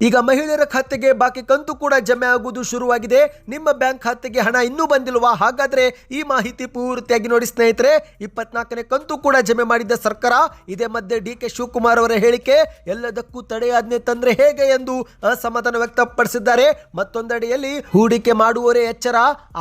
ಈಗ ಮಹಿಳೆಯರ ಖಾತೆಗೆ ಬಾಕಿ ಕಂತು ಕೂಡ ಜಮೆ ಆಗುವುದು ಶುರುವಾಗಿದೆ. ನಿಮ್ಮ ಬ್ಯಾಂಕ್ ಖಾತೆಗೆ ಹಣ ಇನ್ನೂ ಬಂದಿಲ್ವಾ? ಹಾಗಾದ್ರೆ ಈ ಮಾಹಿತಿ ಪೂರ್ತಿಯಾಗಿ ನೋಡಿ ಸ್ನೇಹಿತರೆ. 24ನೇ ಕಂತು ಕೂಡ ಜಮೆ ಮಾಡಿದ್ದ ಸರ್ಕಾರ. ಇದೇ ಮಧ್ಯೆ ಡಿ.ಕೆ. ಶಿವಕುಮಾರ್ ಅವರ ಹೇಳಿಕೆ ಎಲ್ಲದಕ್ಕೂ ತಡೆಯಾಜ್ಞೆ ತಂದ್ರೆ ಹೇಗೆ ಎಂದು ಅಸಮಾಧಾನ ವ್ಯಕ್ತಪಡಿಸಿದ್ದಾರೆ. ಮತ್ತೊಂದೆಡೆಯಲ್ಲಿ ಹೂಡಿಕೆ ಮಾಡುವವರೇ ಎಚ್ಚರ.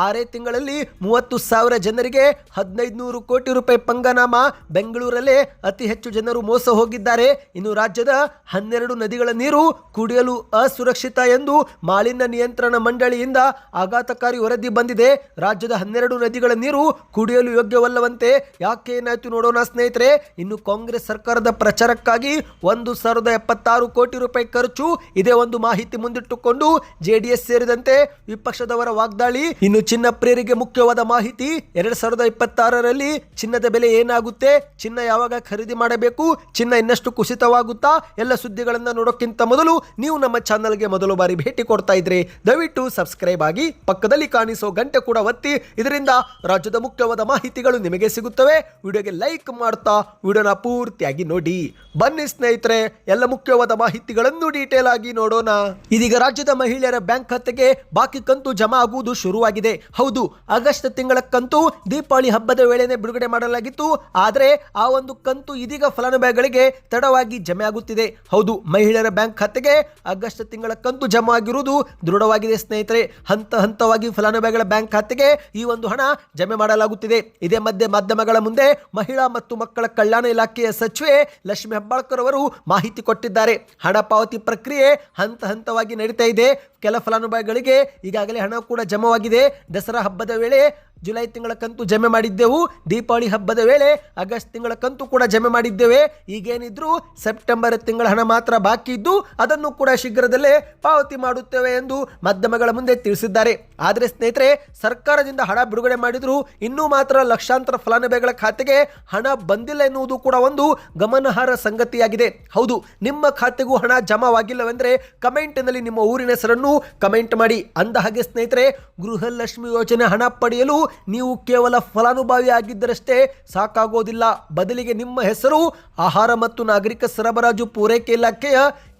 6 ತಿಂಗಳಲ್ಲಿ 30,000 ಜನರಿಗೆ 1,500 ಕೋಟಿ ರೂಪಾಯಿ ಪಂಗನಾಮ. ಬೆಂಗಳೂರಲ್ಲೇ ಅತಿ ಹೆಚ್ಚು ಜನರು ಮೋಸ ಹೋಗಿದ್ದಾರೆ. ಇನ್ನು ರಾಜ್ಯದ 12 ನದಿಗಳ ನೀರು ಕುಡಿಯಲು ಅಸುರಕ್ಷಿತ ಎಂದು ಮಾಲಿನ್ಯ ನಿಯಂತ್ರಣ ಮಂಡಳಿಯಿಂದ ಆಘಾತಕಾರಿ ವರದಿ ಬಂದಿದೆ. ರಾಜ್ಯದ 12 ನದಿಗಳ ನೀರು ಕುಡಿಯಲು ಯೋಗ್ಯವಲ್ಲವಂತೆ. ಯಾಕೆ ಏನಾಯ್ತು ನೋಡೋಣ ಸ್ನೇಹಿತರೆ. ಇನ್ನು ಕಾಂಗ್ರೆಸ್ ಸರ್ಕಾರದ ಪ್ರಚಾರಕ್ಕಾಗಿ 1,076 ಕೋಟಿ ರೂಪಾಯಿ ಖರ್ಚು. ಇದೇ ಒಂದು ಮಾಹಿತಿ ಮುಂದಿಟ್ಟುಕೊಂಡು ಜೆಡಿಎಸ್ ಸೇರಿದಂತೆ ವಿಪಕ್ಷದವರ ವಾಗ್ದಾಳಿ. ಇನ್ನು ಚಿನ್ನ ಪ್ರಿಯರಿಗೆ ಮುಖ್ಯವಾದ ಮಾಹಿತಿ. 2026ರಲ್ಲಿ ಚಿನ್ನದ ಬೆಲೆ ಏನಾಗುತ್ತೆ, ಚಿನ್ನ ಯಾವಾಗ ಖರೀದಿ ಮಾಡಬೇಕು, ಚಿನ್ನ ಇನ್ನಷ್ಟು ಕುಸಿತವಾಗುತ್ತಾ, ಎಲ್ಲ ಸುದ್ದಿಗಳನ್ನ ನೋಡೋಕ್ಕಿಂತ ಮೊದಲು ನೀವು ನಮ್ಮ ಚಾನಲ್ಗೆ ಮೊದಲು ಬಾರಿ ಭೇಟಿ ಕೊಡ್ತಾ ಇದ್ರೆ ದಯವಿಟ್ಟು ಸಬ್ಸ್ಕ್ರೈಬ್ ಆಗಿ ಪಕ್ಕದಲ್ಲಿ ಕಾಣಿಸೋ ಗಂಟೆ ಕೂಡ ಒತ್ತಿ. ಇದರಿಂದ ರಾಜ್ಯದ ಮುಖ್ಯವಾದ ಮಾಹಿತಿಗಳು ನಿಮಗೆ ಸಿಗುತ್ತವೆ. ವಿಡಿಯೋಗೆ ಲೈಕ್ ಮಾಡ್ತಾ ವಿಡಿಯೋನ ಪೂರ್ತಿಯಾಗಿ ನೋಡಿ. ಬನ್ನಿ ಸ್ನೇಹಿತರೆ, ಎಲ್ಲ ಮುಖ್ಯವಾದ ಮಾಹಿತಿಗಳನ್ನು ಡೀಟೇಲ್ ಆಗಿ ನೋಡೋಣ. ಇದೀಗ ರಾಜ್ಯದ ಮಹಿಳೆಯರ ಬ್ಯಾಂಕ್ ಖಾತೆಗೆ ಬಾಕಿ ಕಂತು ಜಮಾ ಆಗುವುದು ಶುರುವಾಗಿದೆ. ಹೌದು, ಆಗಸ್ಟ್ ತಿಂಗಳ ಕಂತು ದೀಪಾವಳಿ ಹಬ್ಬದ ವೇಳೆನೆ ಬಿಡುಗಡೆ ಮಾಡಲಾಗಿತ್ತು. ಆದರೆ ಆ ಒಂದು ಕಂತು ಇದೀಗ ಫಲಾನುಭವಿಗಳಿಗೆ ತಡವಾಗಿ ಜಮೆ ಆಗುತ್ತಿದೆ. ಹೌದು, ಮಹಿಳೆಯರ ಬ್ಯಾಂಕ್ ಖಾತೆಗೆ ಆಗಸ್ಟ್ ತಿಂಗಳ ಕಂತು ಜಮಾ ಆಗಿರುವುದು ದೃಢವಾಗಿದೆ ಸ್ನೇಹಿತರೆ. ಹಂತ ಹಂತವಾಗಿ ಫಲಾನುಭವಿಗಳ ಬ್ಯಾಂಕ್ ಖಾತೆಗೆ ಈ ಒಂದು ಹಣ ಜಮೆ ಮಾಡಲಾಗುತ್ತಿದೆ. ಇದೇ ಮಧ್ಯೆ ಮಾಧ್ಯಮಗಳ ಮುಂದೆ ಮಹಿಳಾ ಮತ್ತು ಮಕ್ಕಳ ಕಲ್ಯಾಣ ಇಲಾಖೆಯ ಸಚಿವೆ ಲಕ್ಷ್ಮಿ ಹೆಬ್ಬಾಳ್ಕರ್ ಅವರು ಮಾಹಿತಿ ಕೊಟ್ಟಿದ್ದಾರೆ. ಹಣ ಪಾವತಿ ಪ್ರಕ್ರಿಯೆ ಹಂತ ಹಂತವಾಗಿ ನಡೀತಾ ಇದೆ. ಕೆಲ ಫಲಾನುಭವಿಗಳಿಗೆ ಈಗಾಗಲೇ ಹಣ ಕೂಡ ಜಮವಾಗಿದೆ. ದಸರಾ ಹಬ್ಬದ ವೇಳೆ ಜುಲೈ ತಿಂಗಳ ಕಂತು ಜಮೆ ಮಾಡಿದ್ದೆವು. ದೀಪಾವಳಿ ಹಬ್ಬದ ವೇಳೆ ಆಗಸ್ಟ್ ತಿಂಗಳ ಕಂತು ಕೂಡ ಜಮೆ ಮಾಡಿದ್ದೇವೆ. ಈಗೇನಿದ್ರು ಸೆಪ್ಟೆಂಬರ್ ತಿಂಗಳ ಹಣ ಮಾತ್ರ ಬಾಕಿ ಇದ್ದು ಅದನ್ನು ಕೂಡ ಶೀಘ್ರದಲ್ಲೇ ಪಾವತಿ ಮಾಡುತ್ತೇವೆ ಎಂದು ಮಾಧ್ಯಮಗಳ ಮುಂದೆ ತಿಳಿಸಿದ್ದಾರೆ. ಆದರೆ ಸ್ನೇಹಿತರೆ, ಸರ್ಕಾರದಿಂದ ಹಣ ಬಿಡುಗಡೆ ಮಾಡಿದ್ರು ಇನ್ನೂ ಮಾತ್ರ ಲಕ್ಷಾಂತರ ಫಲಾನುಭವಿಗಳ ಖಾತೆಗೆ ಹಣ ಬಂದಿಲ್ಲ ಎನ್ನುವುದು ಕೂಡ ಒಂದು ಗಮನಾರ್ಹ ಸಂಗತಿಯಾಗಿದೆ. ಹೌದು, ನಿಮ್ಮ ಖಾತೆಗೂ ಹಣ ಜಮಾವಾಗಿಲ್ಲವೆಂದರೆ ಕಮೆಂಟ್ನಲ್ಲಿ ನಿಮ್ಮ ಊರಿನ ಹೆಸರನ್ನು ಕಮೆಂಟ್ ಮಾಡಿ. ಅಂದ ಹಾಗೆ ಸ್ನೇಹಿತರೆ, ಗೃಹಲಕ್ಷ್ಮಿ ಯೋಜನೆ ಹಣ ಪಡೆಯಲು ನೀವು ಕೇವಲ ಫಲಾನುಭವಿ ಆಗಿದ್ದರಷ್ಟೇ ಸಾಕಾಗೋದಿಲ್ಲ. ಬದಲಿಗೆ ನಿಮ್ಮ ಹೆಸರು ಆಹಾರ ಮತ್ತು ನಾಗರಿಕ ಸರಬರಾಜು ಪೂರೈಕೆ ಇಲಾಖೆಯ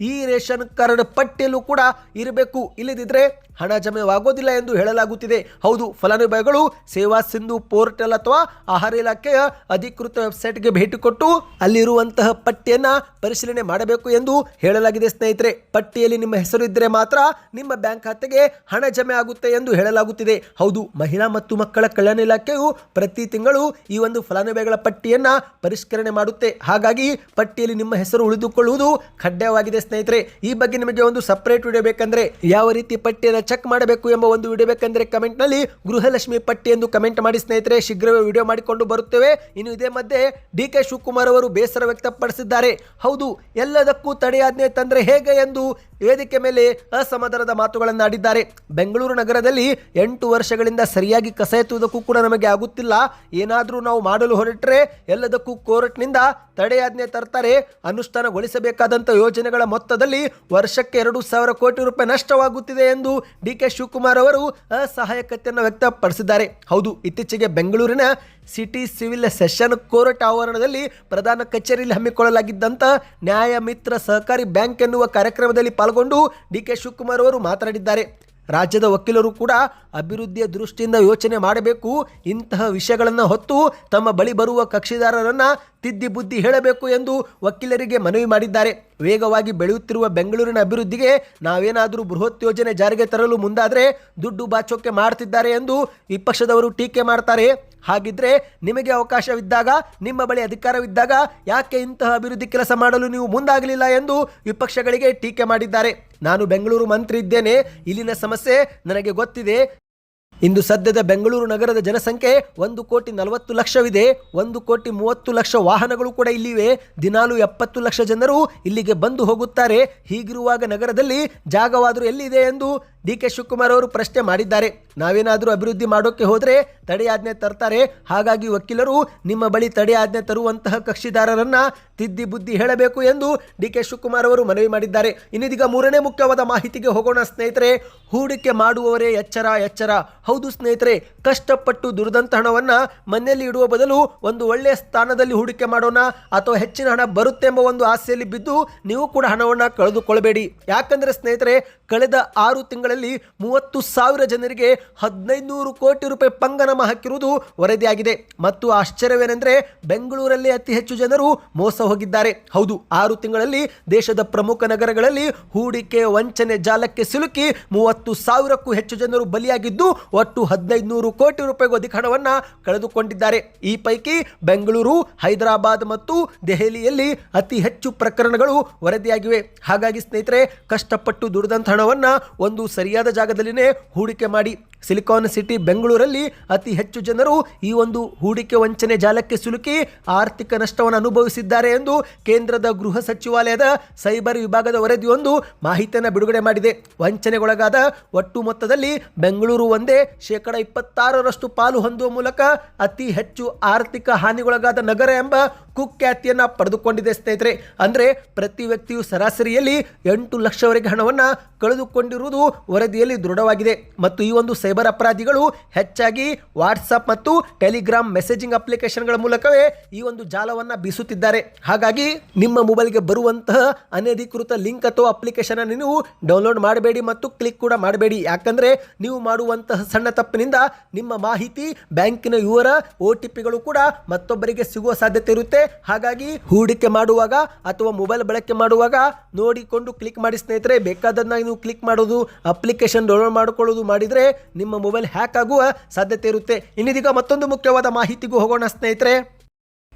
ಈ ರೇಷನ್ ಕಾರ್ಡ್ ಪಟ್ಟಿಯಲ್ಲೂ ಕೂಡ ಇರಬೇಕು. ಇಲ್ಲದಿದ್ದರೆ ಹಣ ಜಮೆವಾಗೋದಿಲ್ಲ ಎಂದು ಹೇಳಲಾಗುತ್ತಿದೆ. ಹೌದು, ಫಲಾನುಭವಿಗಳು ಸೇವಾ ಸಿಂಧು ಪೋರ್ಟಲ್ ಅಥವಾ ಆಹಾರ ಇಲಾಖೆಯ ಅಧಿಕೃತ ವೆಬ್ಸೈಟ್ಗೆ ಭೇಟಿ ಕೊಟ್ಟು ಅಲ್ಲಿರುವಂತಹ ಪಟ್ಟಿಯನ್ನು ಪರಿಶೀಲನೆ ಮಾಡಬೇಕು ಎಂದು ಹೇಳಲಾಗಿದೆ ಸ್ನೇಹಿತರೆ. ಪಟ್ಟಿಯಲ್ಲಿ ನಿಮ್ಮ ಹೆಸರು ಇದ್ದರೆ ಮಾತ್ರ ನಿಮ್ಮ ಬ್ಯಾಂಕ್ ಖಾತೆಗೆ ಹಣ ಜಮೆ ಆಗುತ್ತೆ ಎಂದು ಹೇಳಲಾಗುತ್ತಿದೆ. ಹೌದು, ಮಹಿಳಾ ಮತ್ತು ಮಕ್ಕಳ ಕಲ್ಯಾಣ ಇಲಾಖೆಯು ಪ್ರತಿ ತಿಂಗಳು ಈ ಒಂದು ಫಲಾನುಭವಿಗಳ ಪಟ್ಟಿಯನ್ನು ಪರಿಷ್ಕರಣೆ ಮಾಡುತ್ತೆ. ಹಾಗಾಗಿ ಪಟ್ಟಿಯಲ್ಲಿ ನಿಮ್ಮ ಹೆಸರು ಉಳಿದುಕೊಳ್ಳುವುದು ಕಡ್ಡಾಯವಾಗಿದೆ ಸ್ನೇಹಿತರೆ. ಈ ಬಗ್ಗೆ ನಿಮಗೆ ಒಂದು ಸಪರೇಟ್ ವಿಡಿಯೋ ಬೇಕಂದ್ರೆ, ಯಾವ ರೀತಿ ಪಟ್ಟಿಯನ್ನು ಚೆಕ್ ಮಾಡಬೇಕು ಎಂಬ ಒಂದು ವಿಡಿಯೋ ಬೇಕಂದ್ರೆ ಕಮೆಂಟ್ ನಲ್ಲಿ ಗೃಹಲಕ್ಷ್ಮಿ ಪಟ್ಟಿ ಎಂದು ಕಮೆಂಟ್ ಮಾಡಿ ಸ್ನೇಹಿತರೆ. ಶೀಘ್ರವೇ ವಿಡಿಯೋ ಮಾಡಿಕೊಂಡು ಬರುತ್ತೇವೆ. ಇನ್ನು ಇದೇ ಮಧ್ಯೆ ಡಿ.ಕೆ. ಶಿವಕುಮಾರ್ ಅವರು ಬೇಸರ ವ್ಯಕ್ತಪಡಿಸಿದ್ದಾರೆ. ಹೌದು, ಎಲ್ಲದಕ್ಕೂ ತಡೆಯಾಜ್ಞೆ ತಂದ್ರೆ ಹೇಗೆ ಎಂದು ವೇದಿಕೆ ಮೇಲೆ ಅಸಮಾಧಾನದ ಮಾತುಗಳನ್ನು ಆಡಿದ್ದಾರೆ. ಬೆಂಗಳೂರು ನಗರದಲ್ಲಿ 8 ವರ್ಷಗಳಿಂದ ಸರಿಯಾಗಿ ಕಸ ಎತ್ತುವುದಕ್ಕೂ ಕೂಡ ನಮಗೆ ಆಗುತ್ತಿಲ್ಲ. ಏನಾದರೂ ನಾವು ಮಾಡಲು ಹೊರಟ್ರೆ ಎಲ್ಲದಕ್ಕೂ ಕೋರ್ಟ್ನಿಂದ ತಡೆಯಾಜ್ಞೆ ತರ್ತಾರೆ. ಅನುಷ್ಠಾನಗೊಳಿಸಬೇಕಾದಂಥ ಯೋಜನೆಗಳ ಮೊತ್ತದಲ್ಲಿ ವರ್ಷಕ್ಕೆ 2,000 ಕೋಟಿ ರೂಪಾಯಿ ನಷ್ಟವಾಗುತ್ತಿದೆ ಎಂದು ಡಿ.ಕೆ. ಶಿವಕುಮಾರ್ ಅವರು ಅಸಹಾಯಕತೆಯನ್ನು ವ್ಯಕ್ತಪಡಿಸಿದ್ದಾರೆ. ಹೌದು, ಇತ್ತೀಚೆಗೆ ಬೆಂಗಳೂರಿನ ಸಿಟಿ ಸಿವಿಲ್ ಸೆಷನ್ ಕೋರ್ಟ್ ಆವರಣದಲ್ಲಿ ಪ್ರಧಾನ ಕಚೇರಿಯಲ್ಲಿ ಹಮ್ಮಿಕೊಳ್ಳಲಾಗಿದ್ದಂಥ ನ್ಯಾಯ ಮಿತ್ರ ಸಹಕಾರಿ ಬ್ಯಾಂಕ್ ಎನ್ನುವ ಕಾರ್ಯಕ್ರಮದಲ್ಲಿ ಪಾಲ್ಗೊಂಡು ಡಿ.ಕೆ. ಶಿವಕುಮಾರ್ ಅವರು ಮಾತನಾಡಿದ್ದಾರೆ. ರಾಜ್ಯದ ವಕೀಲರು ಕೂಡ ಅಭಿವೃದ್ಧಿಯ ದೃಷ್ಟಿಯಿಂದ ಯೋಚನೆ ಮಾಡಬೇಕು. ಇಂತಹ ವಿಷಯಗಳನ್ನು ಹೊತ್ತು ತಮ್ಮ ಬಳಿ ಬರುವ ಕಕ್ಷಿದಾರರನ್ನು ತಿದ್ದಿ ಬುದ್ಧಿ ಹೇಳಬೇಕು ಎಂದು ವಕೀಲರಿಗೆ ಮನವಿ ಮಾಡಿದ್ದಾರೆ. ವೇಗವಾಗಿ ಬೆಳೆಯುತ್ತಿರುವ ಬೆಂಗಳೂರಿನ ಅಭಿವೃದ್ಧಿಗೆ ನಾವೇನಾದರೂ ಬೃಹತ್ ಯೋಜನೆ ಜಾರಿಗೆ ತರಲು ಮುಂದಾದರೆ ದುಡ್ಡು ಬಾಚೋಕೆ ಮಾಡ್ತಿದ್ದಾರೆ ಎಂದು ವಿಪಕ್ಷದವರು ಟೀಕೆ ಮಾಡ್ತಾರೆ. ಹಾಗಿದ್ರೆ ನಿಮಗೆ ಅವಕಾಶವಿದ್ದಾಗ, ನಿಮ್ಮ ಬಳಿ ಅಧಿಕಾರವಿದ್ದಾಗ ಯಾಕೆ ಇಂತಹ ಅಭಿವೃದ್ಧಿ ಕೆಲಸ ಮಾಡಲು ನೀವು ಮುಂದಾಗಲಿಲ್ಲ ಎಂದು ವಿಪಕ್ಷಗಳಿಗೆ ಟೀಕೆ ಮಾಡಿದ್ದಾರೆ. ನಾನು ಬೆಂಗಳೂರು ಮಂತ್ರಿ ಇದ್ದೇನೆ, ಇಲ್ಲಿನ ಸಮಸ್ಯೆ ನನಗೆ ಗೊತ್ತಿದೆ. ಇಂದು ಸದ್ಯದ ಬೆಂಗಳೂರು ನಗರದ ಜನಸಂಖ್ಯೆ 1,40,00,000ವಿದೆ. 1,30,00,000 ವಾಹನಗಳು ಕೂಡ ಇಲ್ಲಿವೆ. ದಿನಾಲು 70 ಲಕ್ಷ ಜನರು ಇಲ್ಲಿಗೆ ಬಂದು ಹೋಗುತ್ತಾರೆ. ಹೀಗಿರುವಾಗ ನಗರದಲ್ಲಿ ಜಾಗವಾದರೂ ಎಲ್ಲಿದೆ ಎಂದು ಡಿ.ಕೆ. ಶಿವಕುಮಾರ್ ಅವರು ಪ್ರಶ್ನೆ ಮಾಡಿದ್ದಾರೆ. ನಾವೇನಾದರೂ ಅಭಿವೃದ್ಧಿ ಮಾಡೋಕೆ ಹೋದರೆ ತಡೆಯಾಜ್ಞೆ ತರ್ತಾರೆ. ಹಾಗಾಗಿ ವಕೀಲರು ನಿಮ್ಮ ಬಳಿ ತಡೆಯಾಜ್ಞೆ ತರುವಂತಹ ಕಕ್ಷಿದಾರರನ್ನ ತಿದ್ದಿ ಬುದ್ಧಿ ಹೇಳಬೇಕು ಎಂದು ಡಿ.ಕೆ. ಶಿವಕುಮಾರ್ ಅವರು ಮನವಿ ಮಾಡಿದ್ದಾರೆ. ಇನ್ನಿದೀಗ ಮೂರನೇ ಮುಖ್ಯವಾದ ಮಾಹಿತಿಗೆ ಹೋಗೋಣ ಸ್ನೇಹಿತರೆ. ಹೂಡಿಕೆ ಮಾಡುವವರೇ ಎಚ್ಚರ ಎಚ್ಚರ. ಹೌದು ಸ್ನೇಹಿತರೆ, ಕಷ್ಟಪಟ್ಟು ದುಡಿದಂತ ಹಣವನ್ನ ಮನೆಯಲ್ಲಿ ಇಡುವ ಬದಲು ಒಂದು ಒಳ್ಳೆಯ ಸ್ಥಾನದಲ್ಲಿ ಹೂಡಿಕೆ ಮಾಡೋಣ ಅಥವಾ ಹೆಚ್ಚಿನ ಹಣ ಬರುತ್ತೆ ಎಂಬ ಒಂದು ಆಸೆಯಲ್ಲಿ ಬಿದ್ದು ನೀವು ಕೂಡ ಹಣವನ್ನು ಕಳೆದುಕೊಳ್ಳಬೇಡಿ. ಯಾಕಂದ್ರೆ ಸ್ನೇಹಿತರೆ, ಕಳೆದ 6 ತಿಂಗಳಲ್ಲಿ 30,000 ಜನರಿಗೆ 1,500 ಕೋಟಿ ರೂಪಾಯಿ ಪಂಗನಾಮ ಹಾಕಿರುವುದು ವರದಿಯಾಗಿದೆ. ಮತ್ತು ಆಶ್ಚರ್ಯವೇನೆಂದರೆ ಬೆಂಗಳೂರಲ್ಲಿ ಅತಿ ಹೆಚ್ಚು ಜನರು ಮೋಸ ಹೋಗಿದ್ದಾರೆ. ಹೌದು, 6 ತಿಂಗಳಲ್ಲಿ ದೇಶದ ಪ್ರಮುಖ ನಗರಗಳಲ್ಲಿ ಹೂಡಿಕೆ ವಂಚನೆ ಜಾಲಕ್ಕೆ ಸಿಲುಕಿ 30,000ಕ್ಕೂ ಹೆಚ್ಚು ಜನರು ಬಲಿಯಾಗಿದ್ದು ಒಟ್ಟು 1,500 ಕೋಟಿ ರೂಪಾಯಿಗೂ ಅಧಿಕ ಹಣವನ್ನ ಕಳೆದುಕೊಂಡಿದ್ದಾರೆ. ಈ ಪೈಕಿ ಬೆಂಗಳೂರು, ಹೈದರಾಬಾದ್ ಮತ್ತು ದೆಹಲಿಯಲ್ಲಿ ಅತಿ ಹೆಚ್ಚು ಪ್ರಕರಣಗಳು ವರದಿಯಾಗಿವೆ. ಹಾಗಾಗಿ ಸ್ನೇಹಿತರೆ, ಕಷ್ಟಪಟ್ಟು ದುಡಿದಂತ ಹಣವನ್ನ ಒಂದು ಸರಿಯಾದ ಜಾಗದಲ್ಲಿನೇ ಹೂಡಿಕೆ ಮಾಡಿ. ಸಿಲಿಕಾನ್ ಸಿಟಿ ಬೆಂಗಳೂರಲ್ಲಿ ಅತಿ ಹೆಚ್ಚು ಜನರು ಈ ಒಂದು ಹೂಡಿಕೆ ವಂಚನೆ ಜಾಲಕ್ಕೆ ಸಿಲುಕಿ ಆರ್ಥಿಕ ನಷ್ಟವನ್ನು ಅನುಭವಿಸಿದ್ದಾರೆ ಎಂದು ಕೇಂದ್ರದ ಗೃಹ ಸಚಿವಾಲಯದ ಸೈಬರ್ ವಿಭಾಗದ ವರದಿಯೊಂದು ಮಾಹಿತಿಯನ್ನು ಬಿಡುಗಡೆ ಮಾಡಿದೆ. ವಂಚನೆಗೊಳಗಾದ ಒಟ್ಟು ಮೊತ್ತದಲ್ಲಿ ಬೆಂಗಳೂರು ಒಂದೇ 26% ಪಾಲು ಹೊಂದುವ ಮೂಲಕ ಅತಿ ಹೆಚ್ಚು ಆರ್ಥಿಕ ಹಾನಿಗೊಳಗಾದ ನಗರ ಎಂಬ ಕುಖ್ಯಾತಿಯನ್ನ ಪಡೆದುಕೊಂಡಿದೆ ಸ್ನೇಹಿತರೆ. ಅಂದ್ರೆ ಪ್ರತಿ ವ್ಯಕ್ತಿಯು ಸರಾಸರಿಯಲ್ಲಿ 8 ಲಕ್ಷವರೆಗೆ ಹಣವನ್ನು ಕಳೆದುಕೊಂಡಿರುವುದು ವರದಿಯಲ್ಲಿ ದೃಢವಾಗಿದೆ. ಮತ್ತು ಈ ಒಂದು ಸೈಬರ್ ಅಪರಾಧಿಗಳು ಹೆಚ್ಚಾಗಿ ವಾಟ್ಸಪ್ ಮತ್ತು ಟೆಲಿಗ್ರಾಮ್ ಮೆಸೇಜಿಂಗ್ ಅಪ್ಲಿಕೇಶನ್ಗಳ ಮೂಲಕವೇ ಈ ಒಂದು ಜಾಲವನ್ನು ಬೀಸುತ್ತಿದ್ದಾರೆ. ಹಾಗಾಗಿ ನಿಮ್ಮ ಮೊಬೈಲ್ಗೆ ಬರುವಂತಹ ಅನಧಿಕೃತ ಲಿಂಕ್ ಅಥವಾ ಅಪ್ಲಿಕೇಶನ್ ಅನ್ನು ನೀವು ಡೌನ್ಲೋಡ್ ಮಾಡಬೇಡಿ ಮತ್ತು ಕ್ಲಿಕ್ ಕೂಡ ಮಾಡಬೇಡಿ. ಯಾಕಂದ್ರೆ ನೀವು ಮಾಡುವಂತಹ ಸಣ್ಣ ತಪ್ಪಿನಿಂದ ನಿಮ್ಮ ಮಾಹಿತಿ, ಬ್ಯಾಂಕಿನ ವಿವರ, OTPಗಳು ಕೂಡ ಮತ್ತೊಬ್ಬರಿಗೆ ಸಿಗುವ ಸಾಧ್ಯತೆ ಇರುತ್ತೆ. ಹಾಗಾಗಿ ಹೂಡಿಕೆ ಮಾಡುವಾಗ ಅಥವಾ ಮೊಬೈಲ್ ಬಳಕೆ ಮಾಡುವಾಗ ನೋಡಿಕೊಂಡು ಕ್ಲಿಕ್ ಮಾಡಿ ಸ್ನೇಹಿತರೆ. ಬೇಕಾದನ್ನ ನೀವು ಕ್ಲಿಕ್ ಮಾಡೋದು, ಅಪ್ಲಿಕೇಶನ್ ಡೌನ್ಲೋಡ್ ಮಾಡಿಕೊಳ್ಳೋದು ಮಾಡಿದರೆ ನಿಮ್ಮ ಮೊಬೈಲ್ ಹ್ಯಾಕ್ ಆಗುವ ಸಾಧ್ಯತೆ ಇರುತ್ತೆ. ಇನ್ನಿದೀಗ ಮತ್ತೊಂದು ಮುಖ್ಯವಾದ ಮಾಹಿತಿಗೂ ಹೋಗೋಣ ಸ್ನೇಹಿತರೆ.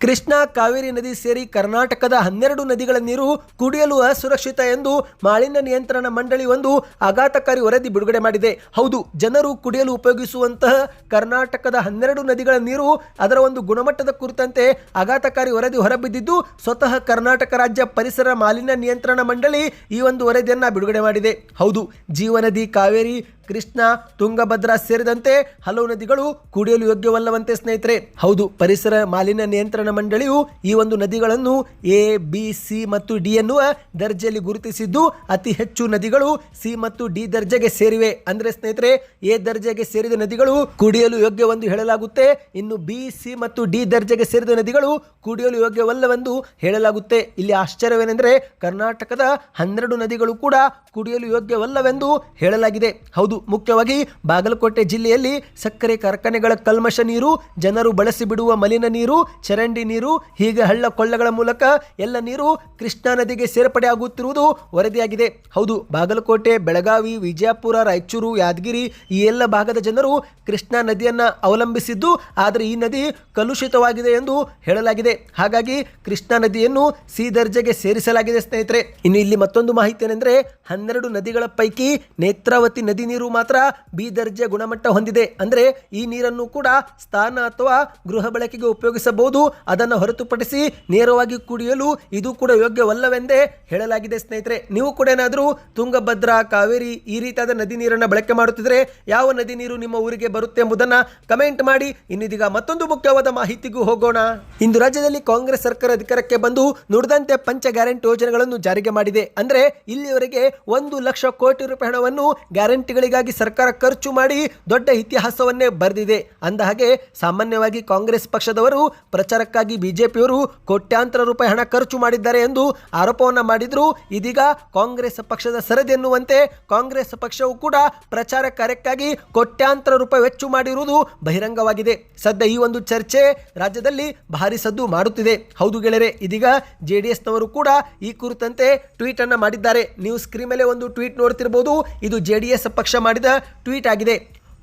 ಕೃಷ್ಣಾ ಕಾವೇರಿ ನದಿ ಸೇರಿ ಕರ್ನಾಟಕದ 12 ನದಿಗಳ ನೀರು ಕುಡಿಯಲು ಅಸುರಕ್ಷಿತ ಎಂದು ಮಾಲಿನ್ಯ ನಿಯಂತ್ರಣ ಮಂಡಳಿ ಒಂದು ಆಘಾತಕಾರಿ ವರದಿ ಬಿಡುಗಡೆ ಮಾಡಿದೆ. ಹೌದು, ಜನರು ಕುಡಿಯಲು ಉಪಯೋಗಿಸುವಂತಹ ಕರ್ನಾಟಕದ 12 ನದಿಗಳ ನೀರು ಅದರ ಒಂದು ಗುಣಮಟ್ಟದ ಕುರಿತಂತೆ ಆಘಾತಕಾರಿ ವರದಿ ಹೊರಬಿದ್ದಿದ್ದು ಸ್ವತಃ ಕರ್ನಾಟಕ ರಾಜ್ಯ ಪರಿಸರ ಮಾಲಿನ್ಯ ನಿಯಂತ್ರಣ ಮಂಡಳಿ ಈ ಒಂದು ವರದಿಯನ್ನ ಬಿಡುಗಡೆ ಮಾಡಿದೆ. ಹೌದು, ಜೀವನದಿ, ಕಾವೇರಿ, ಕೃಷ್ಣ, ತುಂಗಭದ್ರಾ ಸೇರಿದಂತೆ ಹಲವು ನದಿಗಳು ಕುಡಿಯಲು ಯೋಗ್ಯವಲ್ಲವಂತೆ ಸ್ನೇಹಿತರೆ. ಹೌದು, ಪರಿಸರ ಮಾಲಿನ್ಯ ನಿಯಂತ್ರಣ ಮಂಡಳಿಯು ಈ ಒಂದು ನದಿಗಳನ್ನು A, B, C ಮತ್ತು D ಎನ್ನುವ ದರ್ಜೆಯಲ್ಲಿ ಗುರುತಿಸಿದ್ದು ಅತಿ ಹೆಚ್ಚು ನದಿಗಳು C ಮತ್ತು D ದರ್ಜೆಗೆ ಸೇರಿವೆ. ಅಂದ್ರೆ ಸ್ನೇಹಿತರೆ, A ದರ್ಜೆಗೆ ಸೇರಿದ ನದಿಗಳು ಕುಡಿಯಲು ಯೋಗ್ಯವೆಂದು ಹೇಳಲಾಗುತ್ತೆ. ಇನ್ನು B, C ಮತ್ತು D ದರ್ಜೆಗೆ ಸೇರಿದ ನದಿಗಳು ಕುಡಿಯಲು ಯೋಗ್ಯವಲ್ಲವೆಂದು ಹೇಳಲಾಗುತ್ತೆ. ಇಲ್ಲಿ ಆಶ್ಚರ್ಯವೇನೆಂದರೆ ಕರ್ನಾಟಕದ 12 ನದಿಗಳು ಕೂಡ ಕುಡಿಯಲು ಯೋಗ್ಯವಲ್ಲವೆಂದು ಹೇಳಲಾಗಿದೆ. ಹೌದು, ಮುಖ್ಯವಾಗಿ ಬಾಗಲಕೋಟೆ ಜಿಲ್ಲೆಯಲ್ಲಿ ಸಕ್ಕರೆ ಕಾರ್ಖಾನೆಗಳ ಕಲ್ಮಶ ನೀರು, ಜನರು ಬಳಸಿ ಬಿಡುವ ಮಲಿನ ನೀರು, ಚರಂಡಿ ನೀರು, ಹೀಗೆ ಹಳ್ಳ ಕೊಳ್ಳಗಳ ಮೂಲಕ ಎಲ್ಲ ನೀರು ಕೃಷ್ಣಾ ನದಿಗೆ ಸೇರ್ಪಡೆ ಆಗುತ್ತಿರುವುದು ವರದಿಯಾಗಿದೆ. ಹೌದು, ಬಾಗಲಕೋಟೆ, ಬೆಳಗಾವಿ, ವಿಜಯಪುರ, ರಾಯಚೂರು, ಯಾದಗಿರಿ ಈ ಎಲ್ಲ ಭಾಗದ ಜನರು ಕೃಷ್ಣಾ ನದಿಯನ್ನ ಅವಲಂಬಿಸಿದ್ದು, ಆದರೆ ಈ ನದಿ ಕಲುಷಿತವಾಗಿದೆ ಎಂದು ಹೇಳಲಾಗಿದೆ. ಹಾಗಾಗಿ ಕೃಷ್ಣಾ ನದಿಯನ್ನು C ದರ್ಜೆಗೆ ಸೇರಿಸಲಾಗಿದೆ ಸ್ನೇಹಿತರೆ. ಇನ್ನು ಇಲ್ಲಿ ಮತ್ತೊಂದು ಮಾಹಿತಿ ಏನೆಂದರೆ 12 ನದಿಗಳ ಪೈಕಿ ನೇತ್ರಾವತಿ ನದಿ ನೀರು ಮಾತ್ರ B ದರ್ಜೆ ಗುಣಮಟ್ಟ ಹೊಂದಿದೆ. ಅಂದ್ರೆ ಈ ನೀರನ್ನು ಕೂಡ ಸ್ನಾನ ಅಥವಾ ಗೃಹ ಬಳಕೆಗೆ ಉಪಯೋಗಿಸಬಹುದು. ಅದನ್ನು ಹೊರತುಪಡಿಸಿ ನೇರವಾಗಿ ಕುಡಿಯಲು ಇದು ಕೂಡ ಯೋಗ್ಯವಲ್ಲವೆಂದೇ ಹೇಳಲಾಗಿದೆ ಸ್ನೇಹಿತರೆ. ನೀವು ಕೂಡ ಏನಾದರೂ ತುಂಗಭದ್ರಾ, ಕಾವೇರಿ ಈ ರೀತಿಯಾದ ನದಿ ನೀರನ್ನು ಬಳಕೆ ಮಾಡುತ್ತಿದ್ರೆ ಯಾವ ನದಿ ನೀರು ನಿಮ್ಮ ಊರಿಗೆ ಬರುತ್ತೆ ಎಂಬುದನ್ನ ಕಮೆಂಟ್ ಮಾಡಿ. ಇನ್ನಿದೀಗ ಮತ್ತೊಂದು ಮುಖ್ಯವಾದ ಮಾಹಿತಿಗೂ ಹೋಗೋಣ. ಇಂದು ರಾಜ್ಯದಲ್ಲಿ ಕಾಂಗ್ರೆಸ್ ಸರ್ಕಾರ ಅಧಿಕಾರಕ್ಕೆ ಬಂದು ನುಡಿದಂತೆ ಪಂಚ ಗ್ಯಾರಂಟಿ ಯೋಜನೆಗಳನ್ನು ಜಾರಿಗೆ ಮಾಡಿದೆ. ಅಂದ್ರೆ ಇಲ್ಲಿಯವರೆಗೆ 1 ಲಕ್ಷ ಕೋಟಿ ರೂಪಾಯಿ ಹಣವನ್ನು ಗ್ಯಾರಂಟಿಗಳಿಗಾಗಿ ಸರ್ಕಾರ ಖರ್ಚು ಮಾಡಿ ದೊಡ್ಡ ಇತಿಹಾಸವನ್ನೇ ಬರೆದಿದೆ. ಅಂದ ಹಾಗೆ ಸಾಮಾನ್ಯವಾಗಿ ಕಾಂಗ್ರೆಸ್ ಪಕ್ಷದವರು ಪ್ರಚಾರಕ್ಕಾಗಿ ಬಿಜೆಪಿಯವರು ಕೋಟ್ಯಾಂತರ ರೂಪಾಯಿ ಹಣ ಖರ್ಚು ಮಾಡಿದ್ದಾರೆ ಎಂದು ಆರೋಪವನ್ನ ಮಾಡಿದ್ರು. ಇದೀಗ ಕಾಂಗ್ರೆಸ್ ಪಕ್ಷದ ಸರದಿ ಎನ್ನುವಂತೆ ಕಾಂಗ್ರೆಸ್ ಪಕ್ಷವು ಕೂಡ ಪ್ರಚಾರ ಕಾರ್ಯಕ್ಕಾಗಿ ಕೋಟ್ಯಾಂತರ ರೂಪಾಯಿ ವೆಚ್ಚ ಮಾಡಿರುವುದು ಬಹಿರಂಗವಾಗಿದೆ. ಸದ್ಯ ಈ ಒಂದು ಚರ್ಚೆ ರಾಜ್ಯದಲ್ಲಿ ಭಾರಿ ಸದ್ದು ಮಾಡುತ್ತಿದೆ. ಹೌದು ಗೆಳೆಯರೆ, ಇದೀಗ JDSನವರು ಕೂಡ ಈ ಕುರಿತಂತೆ ಟ್ವೀಟ್ ಅನ್ನ ಮಾಡಿದ್ದಾರೆ. ನೀವು ಸ್ಕ್ರೀನ್ ಮೇಲೆ ಒಂದು ಟ್ವೀಟ್ ನೋಡ್ತಿರಬಹುದು. ಇದು JDS ಪಕ್ಷ ಮಾಡಿದ ಟ್ವೀಟ್ ಆಗಿದೆ.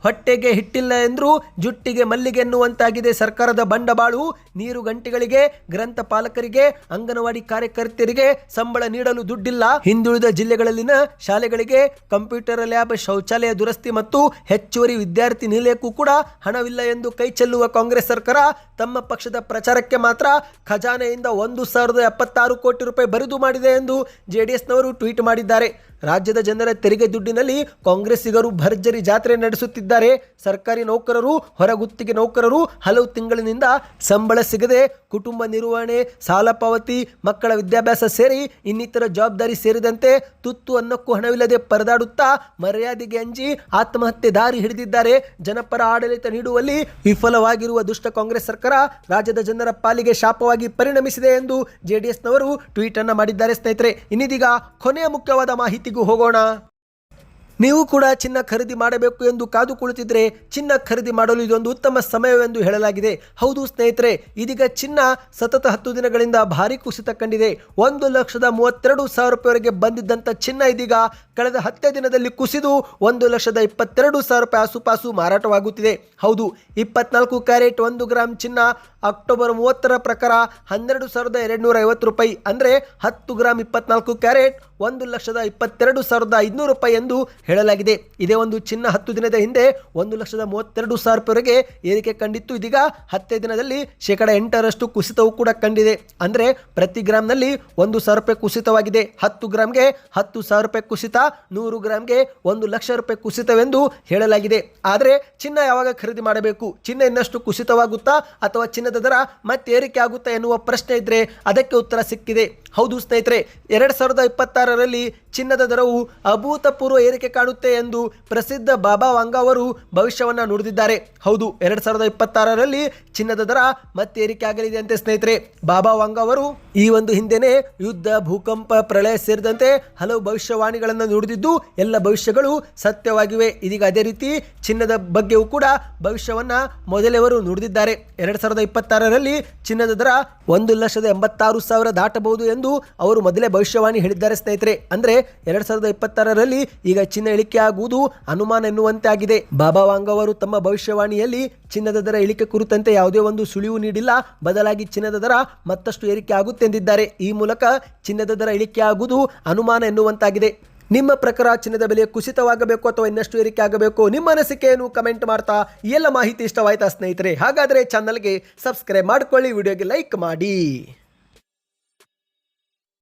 ಹೊಟ್ಟೆಗೆ ಹಿಟ್ಟಿಲ್ಲ ಎಂದ್ರು ಜುಟ್ಟಿಗೆ ಮಲ್ಲಿಗೆ ಎನ್ನುವಂತಾಗಿದೆ ಸರ್ಕಾರದ ಬಂಡವಾಳು. ನೀರು ಗಂಟೆಗಳಿಗೆ, ಗ್ರಂಥ ಪಾಲಕರಿಗೆ, ಅಂಗನವಾಡಿ ಕಾರ್ಯಕರ್ತೆಯರಿಗೆ ಸಂಬಳ ನೀಡಲು ದುಡ್ಡಿಲ್ಲ. ಹಿಂದುಳಿದ ಜಿಲ್ಲೆಗಳಲ್ಲಿನ ಶಾಲೆಗಳಿಗೆ ಕಂಪ್ಯೂಟರ್ ಲ್ಯಾಬ್, ಶೌಚಾಲಯ ದುರಸ್ತಿ ಮತ್ತು ಹೆಚ್ಚುವರಿ ವಿದ್ಯಾರ್ಥಿ ನಿಲಯಕ್ಕೂ ಕೂಡ ಹಣವಿಲ್ಲ ಎಂದು ಕೈ ಚೆಲ್ಲುವ ಕಾಂಗ್ರೆಸ್ ಸರ್ಕಾರ ತಮ್ಮ ಪಕ್ಷದ ಪ್ರಚಾರಕ್ಕೆ ಮಾತ್ರ ಖಜಾನೆಯಿಂದ 1,076 ಕೋಟಿ ರೂಪಾಯಿ ಬರಿದು ಮಾಡಿದೆ ಎಂದು JDSನವರು ಟ್ವೀಟ್ ಮಾಡಿದ್ದಾರೆ. ರಾಜ್ಯದ ಜನರ ತೆರಿಗೆ ದುಡ್ಡಿನಲ್ಲಿ ಕಾಂಗ್ರೆಸ್ಸಿಗರು ಭರ್ಜರಿ ಜಾತ್ರೆ ನಡೆಸುತ್ತಿದ್ದಾರೆ. ಸರ್ಕಾರಿ ನೌಕರರು, ಹೊರಗುತ್ತಿಗೆ ನೌಕರರು ಹಲವು ತಿಂಗಳಿನಿಂದ ಸಂಬಳ ಸಿಗದೆ ಕುಟುಂಬ ನಿರ್ವಹಣೆ, ಸಾಲ ಪಾವತಿ, ಮಕ್ಕಳ ವಿದ್ಯಾಭ್ಯಾಸ ಸೇರಿ ಇನ್ನಿತರ ಜವಾಬ್ದಾರಿ ಸೇರಿದಂತೆ ತುತ್ತು ಅನ್ನಕ್ಕೂ ಹಣವಿಲ್ಲದೆ ಪರದಾಡುತ್ತಾ ಮರ್ಯಾದೆಗೆ ಅಂಜಿ ಆತ್ಮಹತ್ಯೆ ದಾರಿ ಹಿಡಿದಿದ್ದಾರೆ. ಜನಪರ ಆಡಳಿತ ನೀಡುವಲ್ಲಿ ವಿಫಲವಾಗಿರುವ ದುಷ್ಟ ಕಾಂಗ್ರೆಸ್ ಸರ್ಕಾರ ರಾಜ್ಯದ ಜನರ ಪಾಲಿಗೆ ಶಾಪವಾಗಿ ಪರಿಣಮಿಸಿದೆ ಎಂದು ಜೆಡಿಎಸ್ನವರು ಟ್ವೀಟ್ ಅನ್ನು ಮಾಡಿದ್ದಾರೆ. ಸ್ನೇಹಿತರೆ, ಇನ್ನಿದೀಗ ಕೊನೆಯ ಮುಖ್ಯವಾದ ಮಾಹಿತಿಗೂ ಹೋಗೋಣ. ನೀವು ಕೂಡ ಚಿನ್ನ ಖರೀದಿ ಮಾಡಬೇಕು ಎಂದು ಕಾದು ಕುಳಿತಿದ್ರೆ ಚಿನ್ನ ಖರೀದಿ ಮಾಡಲು ಇದೊಂದು ಉತ್ತಮ ಸಮಯವೆಂದು ಹೇಳಲಾಗಿದೆ. ಹೌದು ಸ್ನೇಹಿತರೆ, ಇದೀಗ ಚಿನ್ನ ಸತತ 10 ದಿನಗಳಿಂದ ಭಾರಿ ಕುಸಿತ ಕಂಡಿದೆ. 1,32,000 ರೂಪಾಯಿವರೆಗೆ ಬಂದಿದ್ದಂಥ ಚಿನ್ನ ಇದೀಗ ಕಳೆದ 10 ದಿನದಲ್ಲಿ ಕುಸಿದು 1,22,000 ರೂಪಾಯಿ ಆಸುಪಾಸು ಮಾರಾಟವಾಗುತ್ತಿದೆ. ಹೌದು, 24 ಕ್ಯಾರೆಟ್ 1 ಗ್ರಾಮ್ ಚಿನ್ನ ಅಕ್ಟೋಬರ್ 30ರ ಪ್ರಕಾರ 12,250 ರೂಪಾಯಿ, ಅಂದರೆ 10 ಗ್ರಾಮ್ 24 ಕ್ಯಾರೆಟ್ 1,22,500 ರೂಪಾಯಿ ಎಂದು ಹೇಳಲಾಗಿದೆ. ಇದೇ ಒಂದು ಚಿನ್ನ 10 ದಿನದ ಹಿಂದೆ 1,32,000 ರೂಪಾಯಿವರೆಗೆ ಏರಿಕೆ ಕಂಡಿತ್ತು. ಇದೀಗ 10 ದಿನದಲ್ಲಿ 8% ಕುಸಿತವು ಕೂಡ ಕಂಡಿದೆ. ಅಂದರೆ ಪ್ರತಿ ಗ್ರಾಮ್ನಲ್ಲಿ 1,000 ರೂಪಾಯಿ ಕುಸಿತವಾಗಿದೆ. 10 ಗ್ರಾಮ್ಗೆ 10,000 ರೂಪಾಯಿ ಕುಸಿತ, 100 ಗ್ರಾಮ್ಗೆ 1,00,000 ರೂಪಾಯಿ ಕುಸಿತವೆಂದು ಹೇಳಲಾಗಿದೆ. ಆದರೆ ಚಿನ್ನ ಯಾವಾಗ ಖರೀದಿ ಮಾಡಬೇಕು? ಚಿನ್ನ ಇನ್ನಷ್ಟು ಕುಸಿತವಾಗುತ್ತಾ ಅಥವಾ ಚಿನ್ನದ ದರ ಮತ್ತೆ ಏರಿಕೆ ಆಗುತ್ತಾ ಎನ್ನುವ ಪ್ರಶ್ನೆ ಇದ್ರೆ ಅದಕ್ಕೆ ಉತ್ತರ ಸಿಕ್ಕಿದೆ. ಹೌದು ಸ್ನೇಹಿತರೆ, 2026ರಲ್ಲಿ ಚಿನ್ನದ ದರವು ಅಭೂತಪೂರ್ವ ಏರಿಕೆ ಕಾಣುತ್ತೆ ಎಂದು ಪ್ರಸಿದ್ಧ ಬಾಬಾ ವಾಂಗಾ ಅವರು ಭವಿಷ್ಯವನ್ನು ನುಡಿದಿದ್ದಾರೆ. ಹೌದು, 2026ರಲ್ಲಿ ಚಿನ್ನದ ದರ ಮತ್ತೆ ಏರಿಕೆ ಆಗಲಿದೆ ಅಂತೆ ಸ್ನೇಹಿತರೆ. ಬಾಬಾ ವಾಂಗಾ ಅವರು ಈ ಒಂದು ಹಿಂದೆನೆ ಯುದ್ಧ, ಭೂಕಂಪ, ಪ್ರಳಯ ಸೇರಿದಂತೆ ಹಲವು ಭವಿಷ್ಯವಾಣಿಗಳನ್ನು ನುಡಿದಿದ್ದು ಎಲ್ಲ ಭವಿಷ್ಯಗಳು ಸತ್ಯವಾಗಿವೆ. ಇದೀಗ ಅದೇ ರೀತಿ ಚಿನ್ನದ ಬಗ್ಗೆಯೂ ಕೂಡ ಭವಿಷ್ಯವನ್ನ ಮೊದಲೇವರು ನುಡಿದಿದ್ದಾರೆ. 2026ರಲ್ಲಿ ಚಿನ್ನದ ದರ 1,86,000 ದಾಟಬಹುದು ಎಂದು ಅವರು ಮೊದಲೇ ಭವಿಷ್ಯವಾಣಿ ಹೇಳಿದ್ದಾರೆ ಸ್ನೇಹಿತರೆ. ಅಂದ್ರೆ 2026ರಲ್ಲಿ ಈಗ ಚಿನ್ನ ಇಳಿಕೆ ಆಗುವುದು ಅನುಮಾನ ಎನ್ನುವಂತೆ ಆಗಿದೆ. ಬಾಬಾ ವಾಂಗಾ ಅವರು ತಮ್ಮ ಭವಿಷ್ಯವಾಣಿಯಲ್ಲಿ ಚಿನ್ನದ ದರ ಇಳಿಕೆ ಕುರಿತಂತೆ ಯಾವುದೇ ಒಂದು ಸುಳಿವು ನೀಡಿಲ್ಲ. ಬದಲಾಗಿ ಚಿನ್ನದ ದರ ಮತ್ತಷ್ಟು ಏರಿಕೆ ಆಗುತ್ತೆ ಎಂದಿದ್ದಾರೆ. ಈ ಮೂಲಕ ಚಿನ್ನದ ದರ ಇಳಿಕೆ ಆಗುವುದು ಅನುಮಾನ ಎನ್ನುವಂತಾಗಿದೆ. ನಿಮ್ಮ ಪ್ರಕಾರ ಚಿನ್ನದ ಬೆಲೆ ಕುಸಿತವಾಗಬೇಕು ಅಥವಾ ಇನ್ನಷ್ಟು ಏರಿಕೆ ಆಗಬೇಕು? ನಿಮ್ಮ ಅನಿಸಿಕೆಯನ್ನು ಕಮೆಂಟ್ ಮಾಡ್ತಾ ಈ ಎಲ್ಲ ಮಾಹಿತಿ ಇಷ್ಟವಾಯ್ತಾ ಸ್ನೇಹಿತರೆ? ಹಾಗಾದರೆ ಚಾನಲ್ಗೆ ಸಬ್ಸ್ಕ್ರೈಬ್ ಮಾಡ್ಕೊಳ್ಳಿ, ವಿಡಿಯೋಗೆ ಲೈಕ್ ಮಾಡಿ.